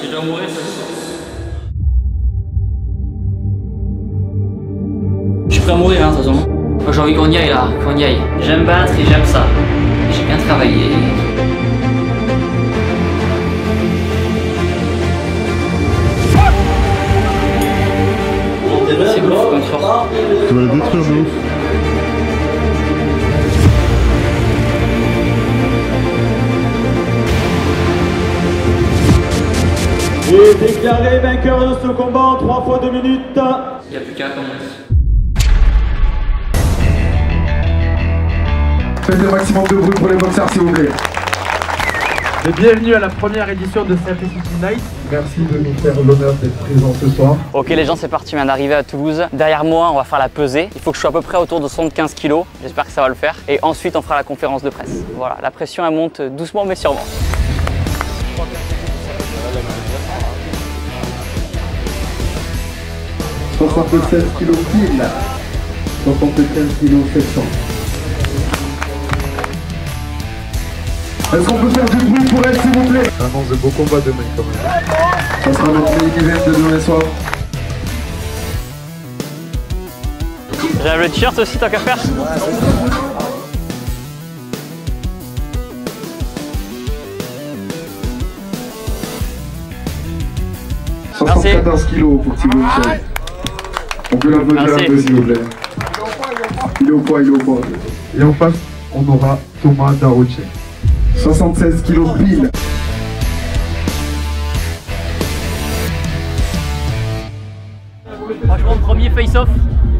Si je dois mourir, ça se sent. Je suis prêt à mourir, hein, de toute façon. Moi, j'ai envie qu'on y aille là, qu'on y aille. J'aime battre et j'aime ça. J'ai bien travaillé. C'est ouf comme soir. Tu vas le détruire de ouf. Et déclaré vainqueur de ce combat en 3 fois 2 minutes. Il n'y a plus qu'à commencer. Faites le maximum de bruit pour les boxeurs s'il vous plaît. Et bienvenue à la première édition de Simplicity Night. Merci de nous faire l'honneur d'être présents ce soir. Ok les gens, c'est parti, on vient d'arriver à Toulouse. Derrière moi, on va faire la pesée. Il faut que je sois à peu près autour de 75 kg. J'espère que ça va le faire. Et ensuite, on fera la conférence de presse. Voilà, la pression elle monte doucement mais sûrement. « 76 kg pile, 75 kg 700. Est-ce qu'on peut faire du bruit pour elle s'il vous plaît? Annonce de beaux combats demain quand même. Ça sera notre main event de demain soir. J'avais le t-shirt aussi, tant qu'à faire. 74 kg pour Thibaut Michel. On peut l'applaudir un peu s'il vous plaît. Il est au poids, il est au poids. Et en face, on aura Thomas Daroche. 76 kg pile. Franchement, premier face-off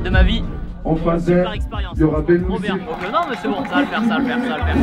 de ma vie. En face Super d'elle, expérience. il y aura Ben Trop bien. Donc, non, mais c'est bon, ça va le faire, ça va le faire, ça va le faire.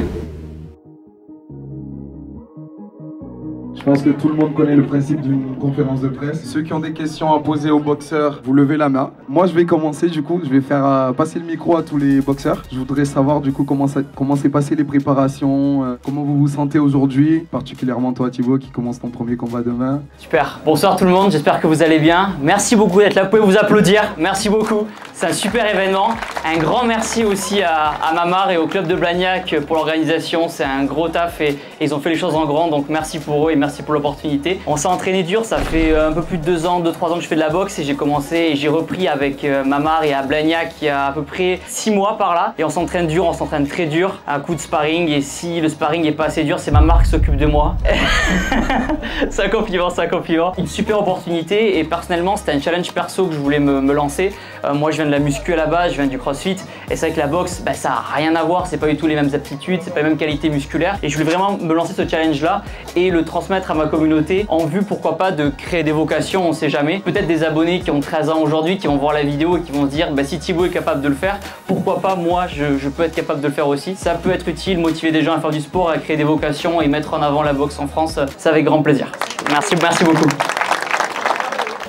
Je pense que tout le monde connaît le principe d'une conférence de presse. Ceux qui ont des questions à poser aux boxeurs, vous levez la main. Moi, je vais commencer du coup. Je vais faire passer le micro à tous les boxeurs. Je voudrais savoir du coup comment s'est passé les préparations, comment vous vous sentez aujourd'hui, particulièrement toi Thibaut qui commence ton premier combat demain. Super. Bonsoir tout le monde, j'espère que vous allez bien. Merci beaucoup d'être là, vous pouvez vous applaudir. Merci beaucoup. C'est un super événement. Un grand merci aussi à Mamar et au club de Blagnac pour l'organisation. C'est un gros taf et ils ont fait les choses en grand. Donc merci pour eux et merci pour l'opportunité. On s'est entraîné dur, ça fait un peu plus de 2 ans, 2-3 ans que je fais de la boxe et j'ai commencé et j'ai repris avec Mamar et à Blagnac il y a à peu près 6 mois par là. Et on s'entraîne dur, on s'entraîne très dur. Un coup de sparring et si le sparring n'est pas assez dur, c'est Mamar qui s'occupe de moi. C'est un compliment, c'est un compliment. Une super opportunité et personnellement c'était un challenge perso que je voulais me lancer. Moi je viens de la muscu à la base, je viens du crossfit et c'est vrai que la boxe ça n'a rien à voir, c'est pas du tout les mêmes aptitudes, c'est pas les mêmes qualités musculaires et je voulais vraiment me lancer ce challenge là et le transmettre à ma communauté en vue pourquoi pas de créer des vocations, on sait jamais. Peut-être des abonnés qui ont 13 ans aujourd'hui qui vont voir la vidéo et qui vont se dire si Thibaut est capable de le faire, pourquoi pas moi je peux être capable de le faire aussi. Ça peut être utile, motiver des gens à faire du sport, à créer des vocations et mettre en avant la boxe en France, c'est avec grand plaisir. Merci beaucoup.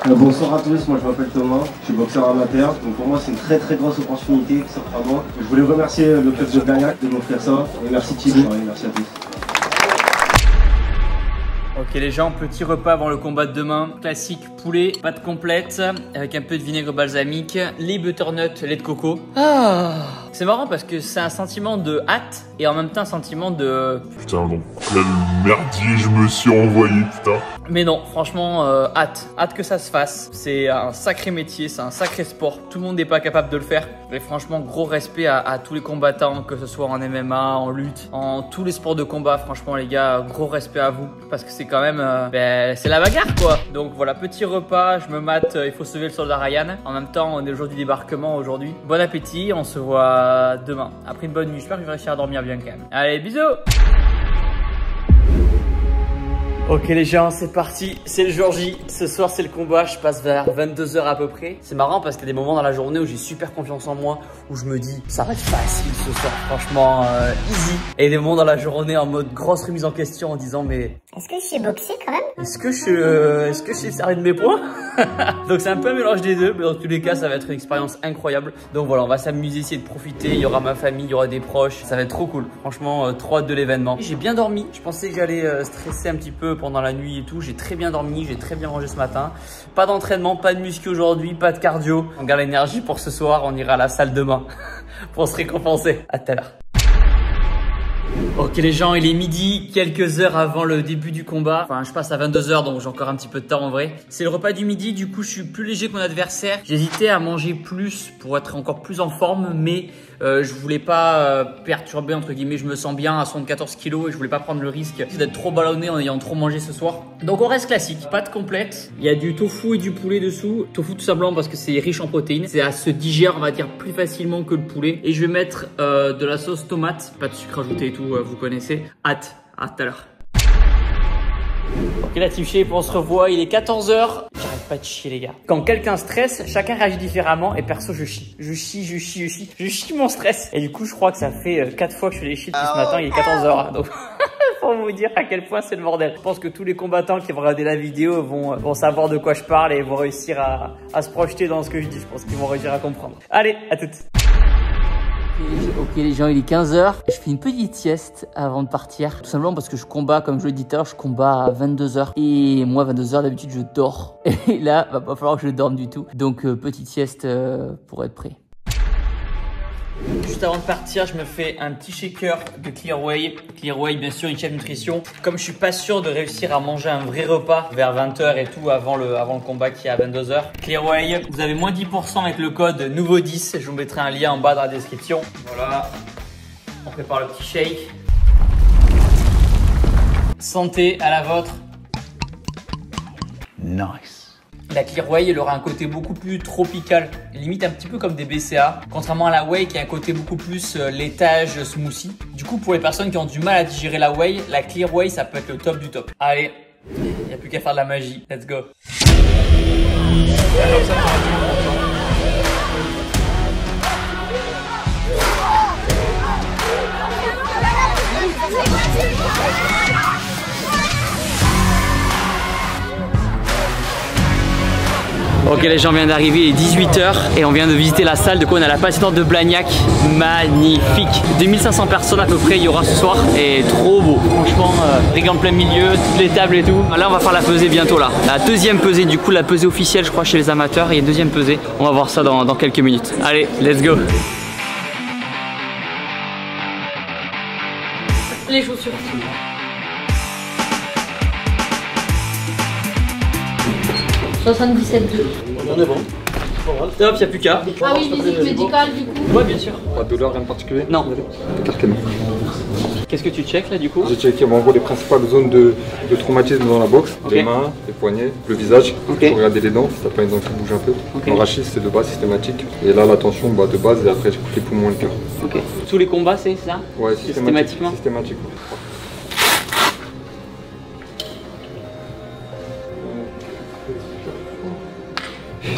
Bonsoir à tous, moi je m'appelle Thomas, je suis boxeur amateur, donc pour moi c'est une très grosse opportunité qui s'offre à moi. Je voulais remercier le club de Blagnac de m'offrir ça, et merci Thibaut, et merci à tous. Ok les gens, petit repas avant le combat de demain. Classique poulet, pâte complète, avec un peu de vinaigre balsamique, les butternuts, lait de coco. C'est marrant parce que c'est un sentiment de hâte et en même temps un sentiment de... Putain, donc quel merdier je me suis envoyé, putain. Mais non, franchement, hâte que ça se fasse. C'est un sacré métier, c'est un sacré sport. Tout le monde n'est pas capable de le faire. Et franchement, gros respect à tous les combattants, que ce soit en MMA, en lutte, en tous les sports de combat. Franchement, les gars, gros respect à vous. Parce que c'est quand même, c'est la bagarre, quoi. Donc voilà, petit repas, je me mate, il faut sauver le soldat Ryan. En même temps, on est le jour du débarquement aujourd'hui. Bon appétit, on se voit demain. Après une bonne nuit, j'espère que je vais réussir à dormir bien quand même. Allez, bisous! Ok les gens, c'est parti, c'est le jour J. Ce soir c'est le combat, je passe vers 22 h à peu près. C'est marrant parce qu'il y a des moments dans la journée où j'ai super confiance en moi, où je me dis ça va être facile ce soir, franchement easy. Et des moments dans la journée en mode grosse remise en question en disant mais est-ce que je sais boxer quand même? Est-ce que je sais servir de mes points? Donc c'est un peu un mélange des deux, mais dans tous les cas ça va être une expérience incroyable. Donc voilà, on va s'amuser, essayer de profiter, il y aura ma famille, il y aura des proches, ça va être trop cool. Franchement, trop hâte de l'événement. J'ai bien dormi, je pensais que j'allais stresser un petit peu pendant la nuit et tout. J'ai très bien dormi, j'ai très bien mangé ce matin. Pas d'entraînement, pas de muscu aujourd'hui, pas de cardio. On garde l'énergie pour ce soir, on ira à la salle demain pour se récompenser. À tout à l'heure. Ok les gens, il est midi, quelques heures avant le début du combat. Enfin, je passe à 22 h, donc j'ai encore un petit peu de temps en vrai. C'est le repas du midi, du coup je suis plus léger que mon adversaire. J'hésitais à manger plus pour être encore plus en forme, mais je voulais pas perturber entre guillemets. Je me sens bien à 74 kg et je voulais pas prendre le risque d'être trop ballonné en ayant trop mangé ce soir. Donc on reste classique, pâte complète. Il y a du tofu et du poulet dessous. Tofu tout simplement parce que c'est riche en protéines. C'est à se digérer, on va dire, plus facilement que le poulet. Et je vais mettre de la sauce tomate, pas de sucre ajouté et tout, vous connaissez. Hâte, à tout à l'heure. Ok la team Shape, on se revoit, il est 14 h. J'arrête pas de chier les gars. Quand quelqu'un stresse, chacun réagit différemment et perso je chie. Je chie mon stress. Et du coup je crois que ça fait 4 fois que je fais les shit depuis ce matin, il est 14 h. Donc pour vous dire à quel point c'est le bordel. Je pense que tous les combattants qui vont regarder la vidéo vont savoir de quoi je parle et vont réussir à se projeter dans ce que je dis. Je pense qu'ils vont réussir à comprendre. Allez, à toutes. Ok les gens, il est 15 h. Je fais une petite sieste avant de partir. Tout simplement parce que je combats, comme je le dis tout à l'heure, je combats à 22 h. Et moi, 22 h, d'habitude, je dors. Et là, va pas falloir que je dorme du tout. Donc, petite sieste pour être prêt. Juste avant de partir, je me fais un petit shaker de Clearway. Clearway, bien sûr, une chef nutrition. Comme je suis pas sûr de réussir à manger un vrai repas vers 20 h et tout avant le combat qui est à 22 h. Clearway, vous avez moins 10% avec le code nouveau10. Je vous mettrai un lien en bas dans la description. Voilà. On prépare le petit shake. Santé à la vôtre. Nice. La Clearway, elle aura un côté beaucoup plus tropical, limite un petit peu comme des BCA, contrairement à la Whey qui a un côté beaucoup plus laitage smoothie. Du coup, pour les personnes qui ont du mal à digérer la Whey, la Clearway, ça peut être le top du top. Allez, il n'y a plus qu'à faire de la magie. Let's go. Ok les gens, on vient d'arriver, il est 18 h et on vient de visiter la salle. De quoi on a la patinoire de Blagnac, magnifique. 2500 personnes à peu près il y aura ce soir et trop beau. Franchement, rig en plein milieu, toutes les tables et tout. Là on va faire la pesée bientôt là. La deuxième pesée du coup, la pesée officielle je crois chez les amateurs. Il y a une deuxième pesée. On va voir ça dans quelques minutes. Allez, let's go. Les chaussures. $77,2. On est bon. Hop, il n'y a plus qu'à. Ah oui, visite médicale du coup. Ouais, bien sûr. Pas de douleur, rien de particulier? Non. Qu'est-ce que tu checkes là du coup? J'ai checké en gros les principales zones de traumatisme dans la boxe. Okay. Les mains, les poignets, le visage. Okay. Faut regarder les dents, si t'as pas une dent qui bouge un peu. Okay. Le rachis c'est de base systématique. Et là la tension de base et après j'écoute les poumons et le cœur. Ok. Tous les combats c'est ça? Ouais, systématiquement. Systématiquement.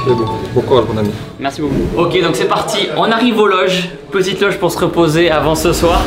C'est bon. Bon courage mon ami. Merci beaucoup. Ok, donc c'est parti. On arrive aux loges. Petite loge pour se reposer avant ce soir.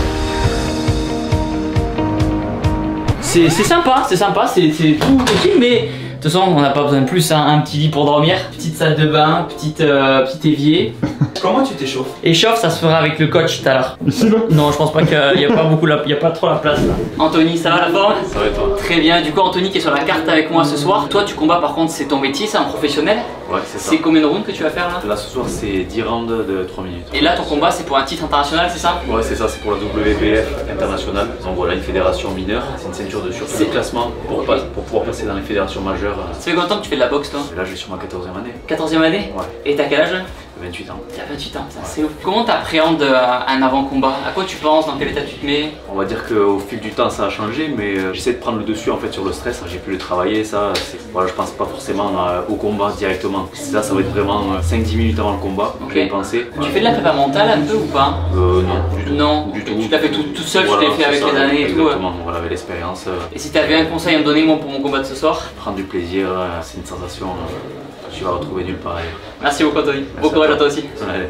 C'est sympa, c'est tout petit, mais de toute façon on n'a pas besoin de plus, hein. Un petit lit pour dormir, petite salle de bain, petit évier. Comment tu t'échauffes? Échauffe, ça se fera avec le coach tout à l'heure. Ici là? Non, je pense pas qu'il y a pas beaucoup, il y a pas trop la place là. Anthony, ça va la forme? Ça va et toi? Très bien. Du coup, Anthony qui est sur la carte avec moi ce soir. Toi, tu combats par contre, c'est ton métier, c'est un professionnel. Ouais, c'est ça. C'est combien de rounds que tu vas faire là? Là ce soir c'est 10 rounds de 3 minutes. Et là, ton combat, c'est pour un titre international, c'est ça? Ouais, c'est ça, c'est pour la WBF internationale. Donc voilà, une fédération mineure, c'est une ceinture de classement pour pouvoir passer dans les fédérations majeures. Ça fait combien de temps que tu fais de la boxe toi? Là je vais sur ma 14e année. 14e année? Ouais. Et t'as quel âge? 28 ans. T'as 28 ans, ça c'est ouf. Comment t'appréhendes un avant-combat? À quoi tu penses? Dans quel état tu te mets? On va dire qu'au fil du temps ça a changé, mais j'essaie de prendre le dessus en fait sur le stress. J'ai pu le travailler, ça. Voilà, je pense pas forcément au combat directement. Ça va être vraiment 5-10 minutes avant le combat, donc je vais y penser. Tu fais de la prépa mentale un peu ou pas? Non, du tout. Non, du tout. Tu l'as fait tout seul, Voilà, tu l'as fait avec c'est ça, les années et tout. Exactement, voilà, avec l'expérience. Et si t'avais un conseil à me donner moi pour mon combat de ce soir? Prendre du plaisir, c'est une sensation que tu vas retrouver nulle part ailleurs. Merci beaucoup Anthony, bon courage à toi aussi. Allez.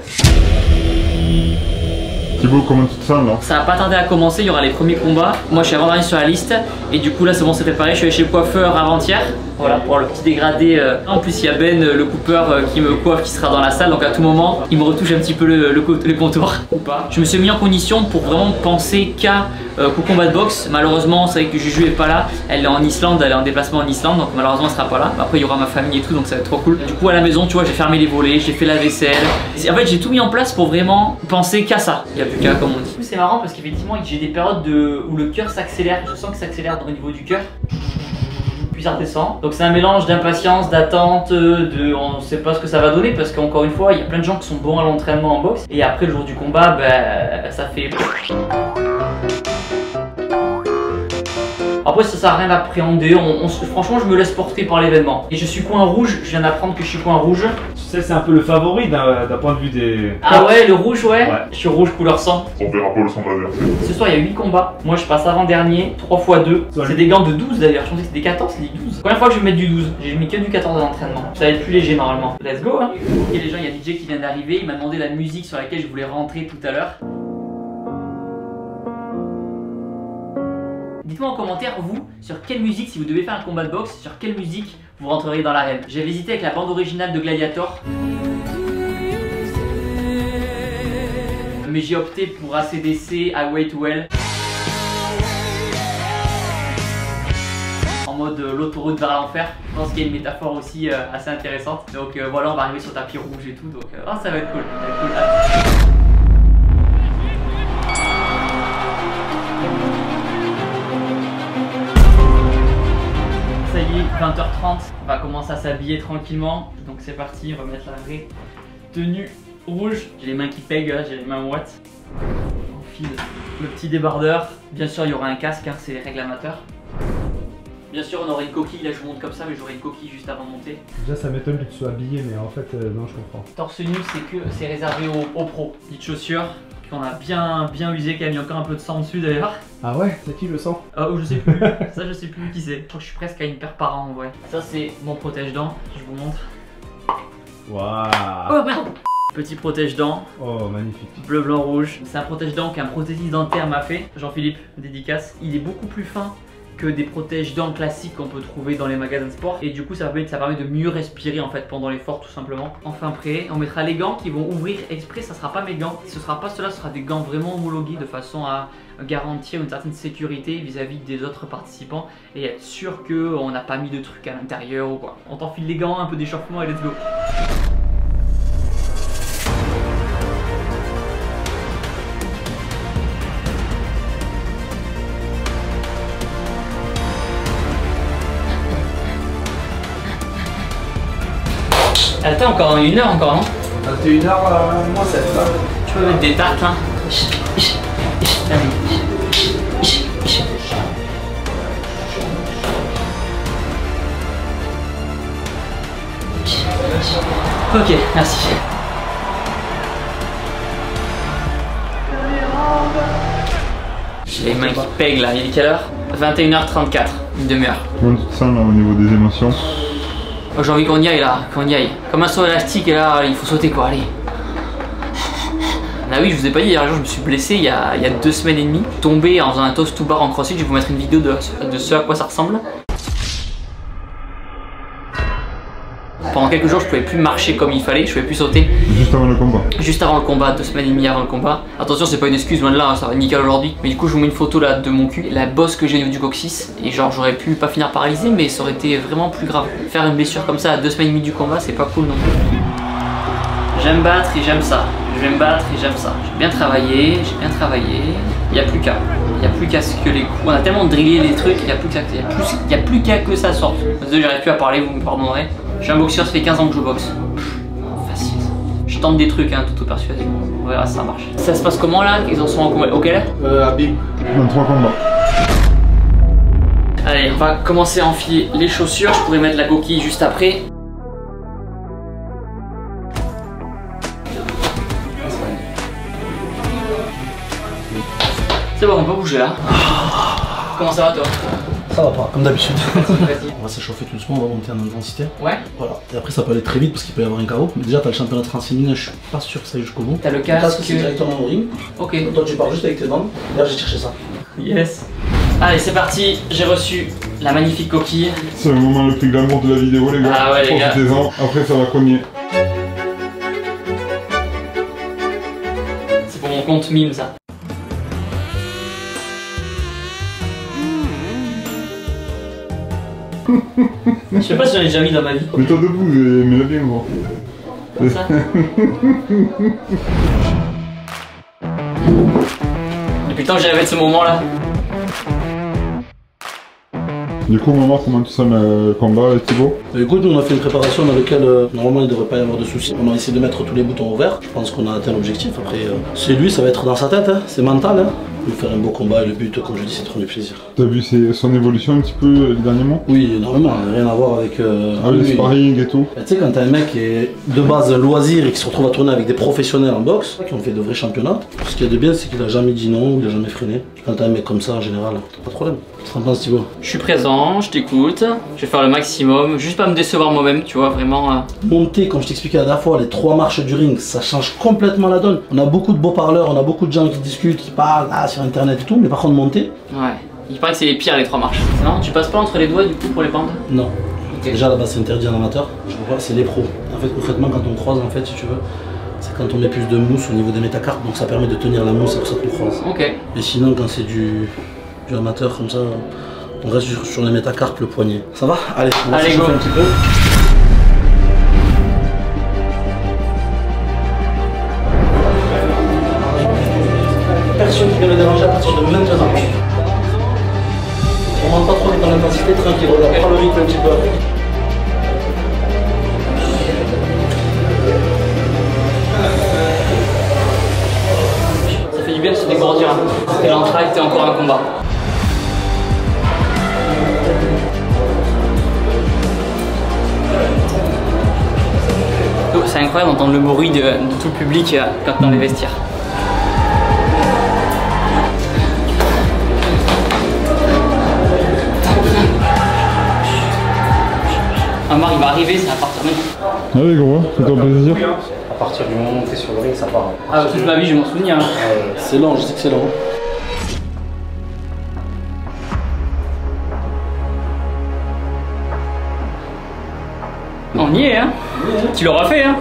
Thibaut, comment tu te sens là? Ça va pas tarder à commencer, il y aura les premiers combats. Moi je suis avant-dernier sur la liste et du coup là c'est bon, c'est préparé. Je suis allé chez le coiffeur avant-hier Voilà, pour le petit dégradé. En plus, il y a Ben, le coupeur, qui me coiffe, qui sera dans la salle. Donc à tout moment, il me retouche un petit peu le contour ou pas. Je me suis mis en condition pour vraiment penser qu'à combat de boxe. Malheureusement, c'est vrai que Juju est pas là. Elle est en Islande, elle est en déplacement en Islande. Donc malheureusement, elle sera pas là. Après, il y aura ma famille et tout, donc ça va être trop cool. Du coup, à la maison, tu vois, j'ai fermé les volets, j'ai fait la vaisselle. En fait, j'ai tout mis en place pour vraiment penser qu'à ça. Il n'y a plus qu'à, comme on dit. C'est marrant parce qu'effectivement, j'ai des périodes où le cœur s'accélère. Je sens que ça s'accélère au niveau du cœur. Puis ça redescend. Donc c'est un mélange d'impatience, d'attente, on sait pas ce que ça va donner parce qu'encore une fois, il y a plein de gens qui sont bons à l'entraînement en boxe. Et après, le jour du combat, ça fait... Après ça sert à rien d'appréhender, franchement je me laisse porter par l'événement. Et je suis coin rouge, je viens d'apprendre que je suis coin rouge. Tu sais c'est un peu le favori d'un point de vue des... Ah ouais, le rouge ouais. Je suis rouge couleur sang. On verra pas le sang de l'adversaire. Ce soir il y a 8 combats, moi je passe avant-dernier, 3 x 2. C'est des gants de 12 d'ailleurs, je pensais que c'était des 14, c'est des 12. Première fois que je vais mettre du 12, j'ai mis que du 14 à l'entraînement. Ça va être plus léger normalement. Let's go hein. Ok les gens, il y a DJ qui vient d'arriver, il m'a demandé la musique sur laquelle je voulais rentrer tout à l'heure. Dites-moi en commentaire, vous, sur quelle musique, si vous devez faire un combat de boxe, sur quelle musique vous rentreriez dans l'arène. J'avais hésité avec la bande originale de Gladiator. Mais j'ai opté pour AC/DC, Highway to Hell. En mode l'autoroute vers l'enfer. Je pense qu'il y a une métaphore aussi assez intéressante. Donc voilà, on va arriver sur tapis rouge et tout. Donc ça va être cool. Ça va être cool. Ça y est, 20h30, on va commencer à s'habiller tranquillement. Donc c'est parti, on va mettre la vraie tenue rouge. J'ai les mains qui pèguent, là, j'ai les mains moites. On file le petit débardeur. Bien sûr, il y aura un casque, hein, c'est les règles amateurs. Bien sûr, on aura une coquille, là je vous montre comme ça, mais j'aurai une coquille juste avant de monter. Déjà, ça m'étonne que tu sois habillé, mais en fait, non, je comprends. Torse nu, c'est réservé aux pros. Petites chaussures qu'on a bien usé, qui a mis encore un peu de sang dessus d'ailleurs. Ah ouais, c'est qui le sang? Oh, je sais plus. Ça, je sais plus qui c'est. Je crois que je suis presque à une paire par an en vrai. Ça, c'est mon protège-dents. Je vous montre. Waouh. Oh merde. Petit protège-dents. Oh, magnifique. Bleu, blanc, rouge. C'est un protège-dents qu'un prothésiste dentaire m'a fait. Jean-Philippe, dédicace. Il est beaucoup plus fin que des protège-dents classiques qu'on peut trouver dans les magasins de sport. Et du coup, ça permet de mieux respirer en fait pendant l'effort tout simplement. Enfin prêt, on mettra les gants qui vont ouvrir exprès. Ça sera pas mes gants. Ce sera pas cela, ce sera des gants vraiment homologués de façon à garantir une certaine sécurité vis-à-vis des autres participants et être sûr qu'on n'a pas mis de trucs à l'intérieur ou quoi. On t'enfile les gants, un peu d'échauffement et let's go. Attends, encore 1 heure encore, non? 21h moins 7 là. Tu peux mettre des tartes hein. Ok, merci. J'ai les mains qui pèguent là, il est quelle heure? 21h34, une demi-heure. Comment tu te sens là au niveau des émotions? Oh, j'ai envie qu'on y aille là, qu'on y aille. Comme un saut élastique et là, il faut sauter quoi, allez. Ah oui, je vous ai pas dit, hier je me suis blessé il y a 2 semaines et demie. Tombé en faisant un toast to bar en crossfit, je vais vous mettre une vidéo de ce à quoi ça ressemble. Pendant quelques jours, je pouvais plus marcher comme il fallait, je pouvais plus sauter. Juste avant le combat? Juste avant le combat, 2 semaines et demie avant le combat. Attention, c'est pas une excuse, loin de là, ça va nickel aujourd'hui. Mais du coup, je vous mets une photo là de mon cul, la bosse que j'ai au niveau du coccyx. Et genre, j'aurais pu pas finir paralysé, mais ça aurait été vraiment plus grave. Faire une blessure comme ça à 2 semaines et demie du combat, c'est pas cool non plus. J'aime battre et j'aime ça. Je vais me battre et j'aime ça. J'ai bien travaillé, Il n'y a plus qu'à. Il n'y a plus qu'à ce que les coups. On a tellement drillé les trucs, il n'y a plus qu'à que ça sorte. Désolé, j'arrive plus à parler, vous me pardonnerez. Je suis un boxeur, ça fait 15 ans que je boxe. Facile. Je tente des trucs, hein, tout persuadé. On verra si ça marche. Ça se passe comment là? Ils en sont en combat? Ok là? Bim. 23 combats. Allez, on va commencer à enfiler les chaussures. Je pourrais mettre la coquille juste après. C'est bon, on peut bouger là. Comment ça va toi? Ça va pas, comme d'habitude. Vas-y. On va s'échauffer tout doucement, on va monter en intensité. Ouais. Voilà. Et après ça peut aller très vite parce qu'il peut y avoir un KO. Mais déjà t'as le championnat de France féminin, je suis pas sûr que ça aille jusqu'au bout. T'as le casque c'est directement au ring. Ok. Donc toi tu pars juste avec tes dents. Là j'ai cherché ça. Yes. Allez, c'est parti, j'ai reçu la magnifique coquille. C'est le moment le plus glamour de la vidéo, les gars. Ah ouais, les gars. Profitez-en, après ça va cogner. C'est pour mon compte mime, ça. Je sais pas si j'en ai déjà mis dans ma vie. Mets-toi debout, mets-la bien, gros. Comme ça. Depuis le temps que j'ai rêvé de ce moment-là. Du coup, maman, comment tu sens le combat, Thibaut? Écoute, on a fait une préparation dans laquelle normalement il ne devrait pas y avoir de soucis. On a essayé de mettre tous les boutons ouverts. Je pense qu'on a atteint l'objectif. Après, c'est lui, ça va être dans sa tête, hein. C'est mental. Hein. Il va faire un beau combat et le but, comme je dis, c'est de prendre du plaisir. T'as vu son évolution un petit peu les derniers mois? Oui, énormément. Rien à voir avec. Le sparring et tout. Tu sais, quand t'as un mec qui est de base loisir et qui se retrouve à tourner avec des professionnels en boxe, qui ont fait de vrais championnats, ce qu'il y a de bien, c'est qu'il a jamais dit non, il a jamais freiné. Quand t'as un mec comme ça, en général, t'as pas de problème. Qu'est-ce que t'en penses, Thibaut? Je suis présent, je t'écoute, je vais faire le maximum, juste pas me décevoir moi-même, tu vois, vraiment. Monter, comme je t'expliquais la dernière fois, les 3 marches du ring, ça change complètement la donne. On a beaucoup de beaux parleurs, on a beaucoup de gens qui discutent, qui parlent sur internet et tout, mais par contre monter. Ouais, il paraît que c'est les pires les 3 marches. Non, tu passes pas entre les doigts du coup pour les pentes? Non. Okay. Déjà là-bas c'est interdit en amateur, je vois pas, c'est les pros. En fait concrètement quand on croise en fait si tu veux, c'est quand on met plus de mousse au niveau des métacarpes, donc ça permet de tenir la mousse, c'est pour ça qu'on croise. Ok. Et sinon quand c'est du amateur comme ça, on reste sur les métacarpes, le poignet. Ça va? Allez, on va s'échauffer un petit peu. Personne qui vient le déranger à partir de maintenant. On rentre pas trop vite dans l'intensité, tranquille, regarde, prends le rythme un petit peu avec. Ça fait du bien de se dégourdir un peu. C'était l'entraille, c'était encore un combat. C'est incroyable d'entendre le bruit de tout le public quand dans les vestiaires. Amar il va arriver, ça va partir maintenant. Allez gros, fais-toi plaisir. À partir du moment où t'es sur le ring, ça part. Ah, toute ma vie, je vais m'en souvenir. C'est lent, je sais que c'est lent. On y est, hein. Tu l'auras fait, hein.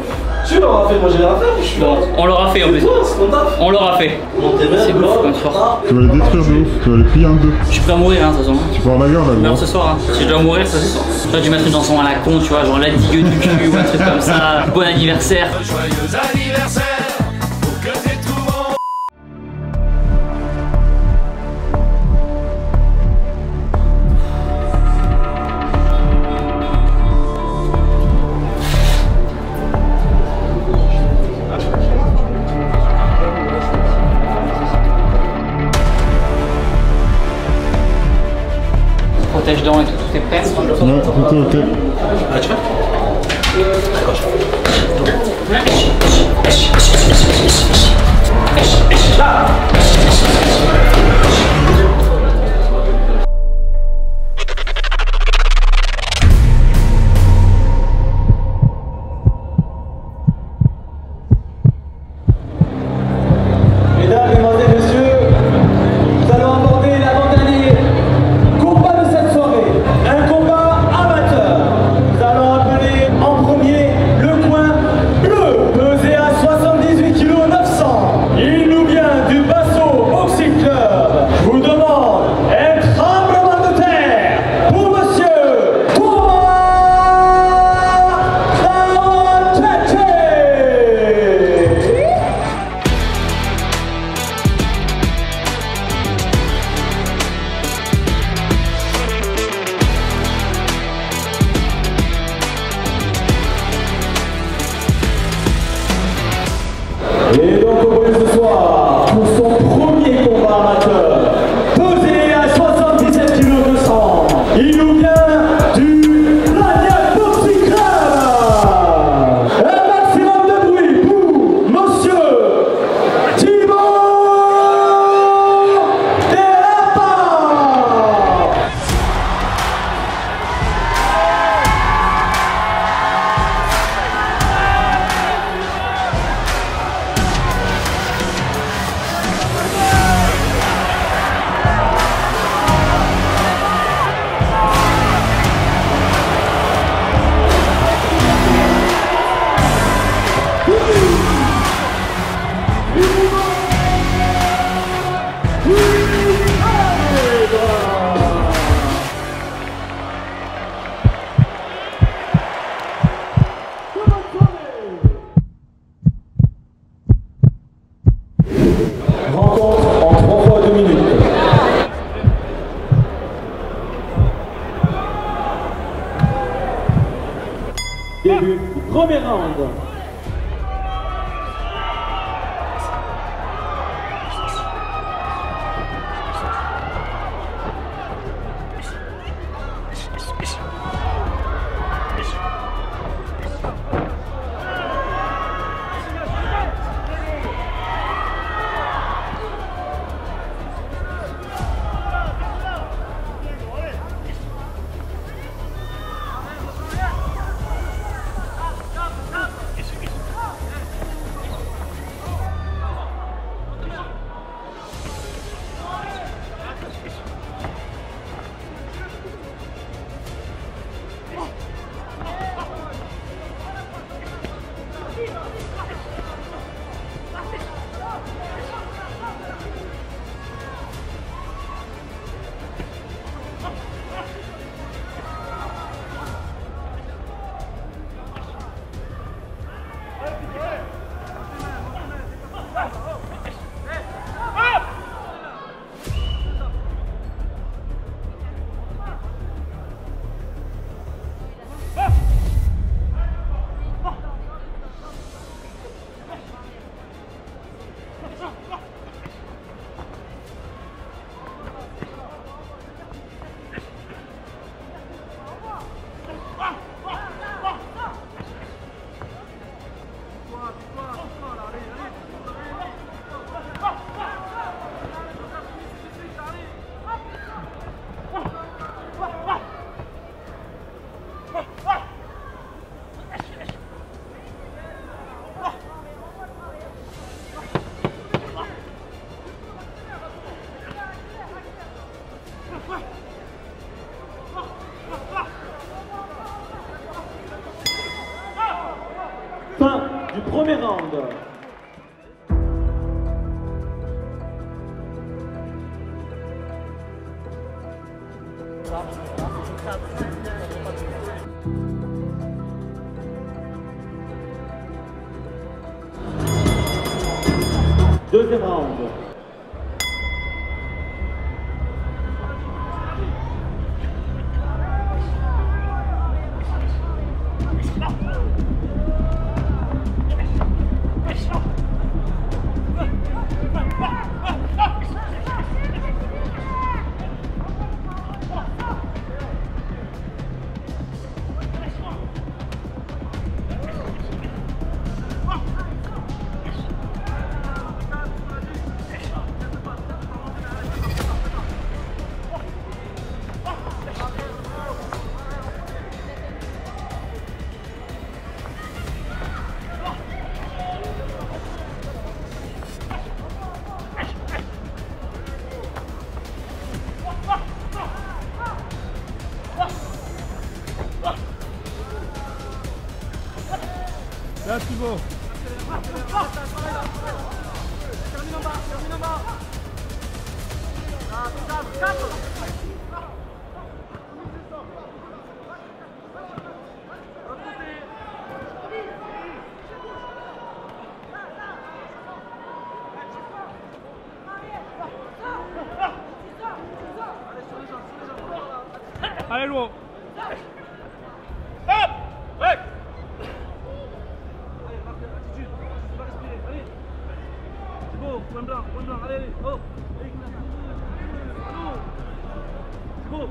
Tu l'auras fait, moi j'ai rien fait. Je suis là. On l'aura fait en plus. On l'aura fait. C'est ouf comme soir. Tu vas les détruire de ouf, tu vas les plier en deux. Je suis prêt à mourir, hein, de toute façon. Tu vas avoir la gueule là. Je meurs ce soir, hein. Si je dois mourir, ça ce soir. J'aurais dû mettre une chanson à la con, tu vois, genre l'adigueux du cul ou un truc comme ça. Bon anniversaire. Joyeux anniversaire. Protège-dents et tout, tout est prêt. Ouais, tout est ok. Ah, tu fais? Là. Mesdames, Mesdemoiselles, Messieurs, nous allons aborder l'avant-dernier combat de cette soirée, un combat amateur. Nous allons appeler en premier le coin bleu, pesé à 78 kg 900. Il nous vient du Basso Boxing Club. Je vous demande un tremblement de terre pour monsieur Thomas Tete. Et donc au bout ce soir, pour son premier combat amateur, pesé à 77 kg 200, il nous vient du Blagnac Boxing Club. Un maximum de bruit pour monsieur Thibaut Delapa. Début du premier round. Fin du premier round. Deuxième round. Là, Thibaut. Allez, loin. Point blanc, allez, oh! C'est beau!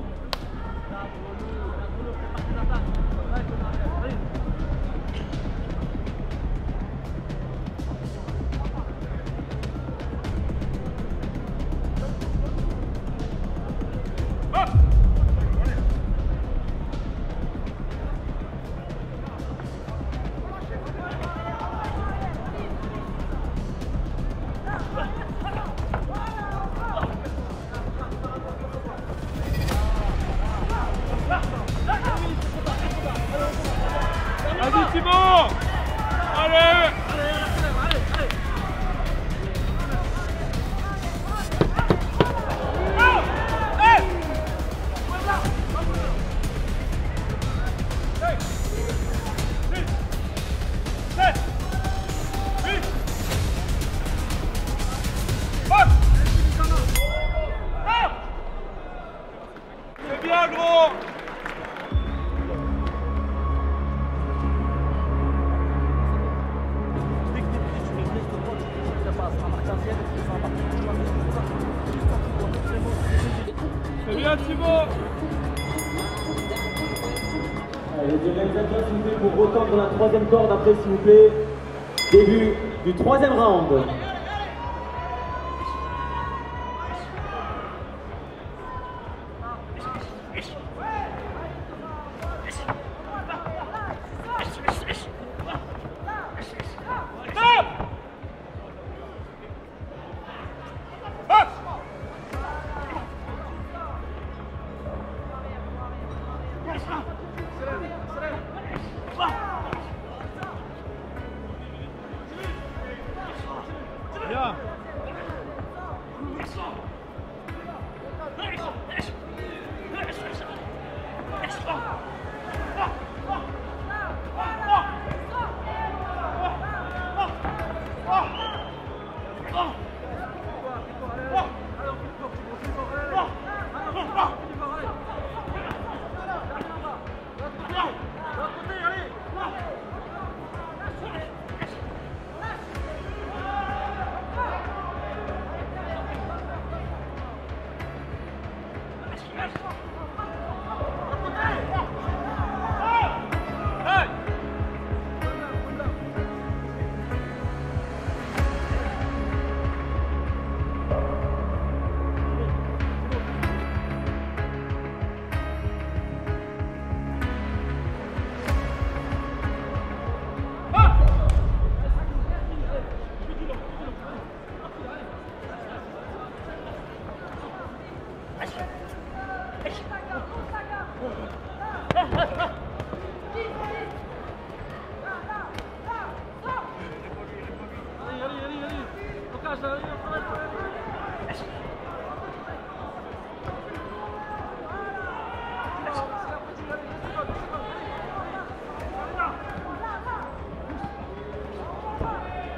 Vas-y Thibaut! Allez! C'est bien gros! Les directeurs, s'il vous plaît, pour retendre la troisième corde après, s'il vous plaît. Début du troisième round.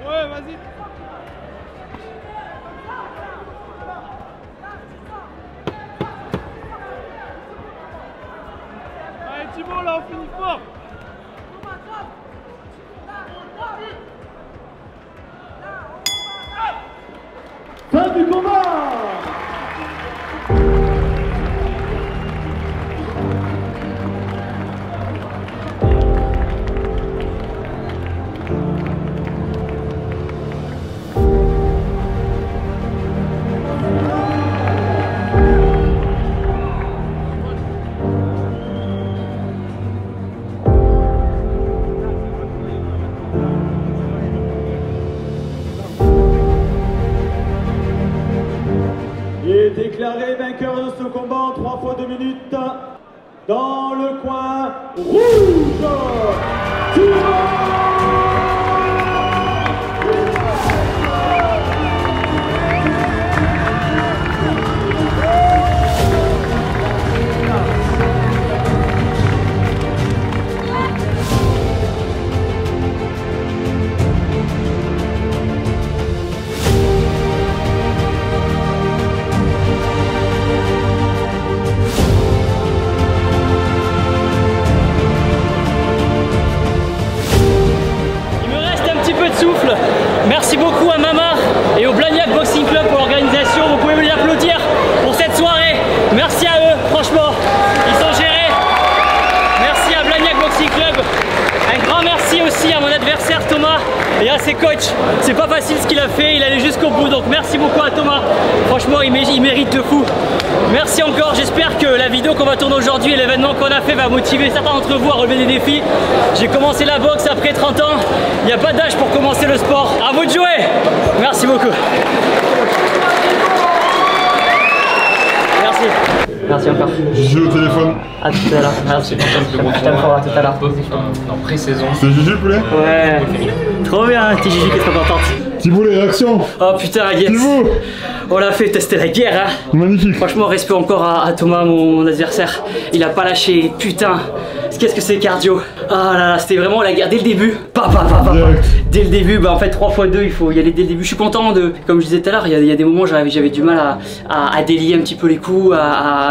Ouais, vas-y. Allez Thibaut, là on finit fort. Fin du combat. Déclaré vainqueur de ce combat en 3 fois 2 minutes dans le coin rouge, Merci beaucoup à Mamar et au Blagnac Boxing Club pour l'organisation. Vous pouvez me les applaudir pour cette soirée. Merci à eux, franchement, ils sont gérés. Merci à Blagnac Boxing Club. Un grand merci aussi à mon adversaire Thomas et à ses coachs. C'est pas facile ce qu'il a fait, il allait jusqu'au bout. Donc merci beaucoup à Thomas. Franchement, il mérite de fou. Merci encore, j'espère que la vidéo qu'on va tourner aujourd'hui et l'événement qu'on a fait va motiver certains d'entre vous à relever des défis. J'ai commencé la boxe après 30 ans, il n'y a pas d'âge pour commencer le sport. À vous de jouer. Merci beaucoup. Merci. Merci encore. Gigi au téléphone. À tout à l'heure. Merci. Je t'aime à tout à l'heure. En pré-saison. C'est Gigi le poulet? Ouais. Trop bien, t'es Gigi qui est trop contente. Thibaut, les réactions. Oh putain, yes. Thibaut. On l'a fait tester la guerre, hein. Magnifique. Franchement, respect encore à Thomas, mon adversaire. Il a pas lâché, putain. Qu'est-ce que c'est cardio. Ah là là, c'était vraiment la guerre dès le début. Dès le début, bah en fait 3 x 2, il faut y aller dès le début. Je suis content de, comme je disais tout à l'heure, il y a des moments où j'avais du mal à délier un petit peu les coups,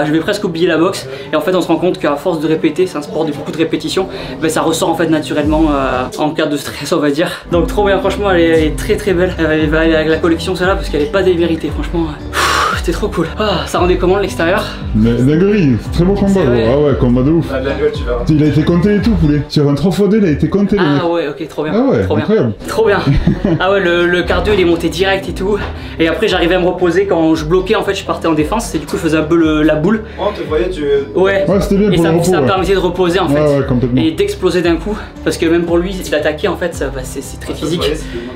je vais presque oublier la boxe. Et en fait on se rend compte qu'à force de répéter, c'est un sport de beaucoup de répétitions, bah, ça ressort en fait naturellement en cas de stress, on va dire. Donc trop bien, franchement elle est très très belle. Elle va aller avec la collection celle-là parce qu'elle est pas déméritée, franchement. c'était trop cool. Ah, ça rendait comment l'extérieur? Mais dinguerie, très beau combat gros. Ah ouais, combat de ouf. Il a été compté et tout poulet. Sur un 3x2 il a été compté. Ah ouais, ok, trop bien. Ah ouais, trop incroyable. Bien. Trop bien. Ah ouais, le cardio il est monté direct et tout. Et après j'arrivais à me reposer quand je bloquais, en fait je partais en défense et du coup je faisais un peu la boule. Oh, tu voyais, tu... Ouais, c'était bien et pour le repos, ça me permettait de reposer en fait. Ouais, complètement. Et d'exploser d'un coup. Parce que même pour lui, d'attaquer en fait, c'est très physique.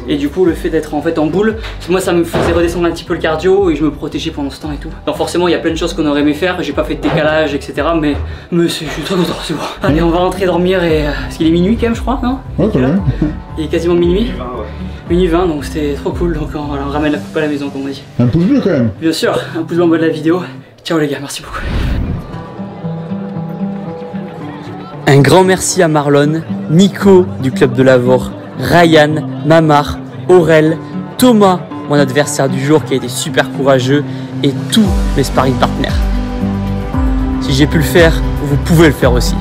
Et du coup le fait d'être en fait en boule, moi ça me faisait redescendre un petit peu le cardio et je me protégeais pendant ce temps et tout. Donc forcément il y a plein de choses qu'on aurait aimé faire, j'ai pas fait de décalage etc. Mais je suis très content, c'est bon. Allez on va rentrer dormir et... parce qu'il est minuit quand même je crois, non? Ouais quand même. Il est quasiment minuit. Minuit 20 donc c'était trop cool, donc on ramène la coupe à la maison comme on dit. Un pouce bleu quand même. Bien sûr, un pouce bleu en bas de la vidéo. Ciao les gars, merci beaucoup. Un grand merci à Marlon, Nico du club de Lavore, Ryan, Mamar, Aurel, Thomas, mon adversaire du jour qui a été super courageux, et tous mes sparring partners. Si j'ai pu le faire, vous pouvez le faire aussi.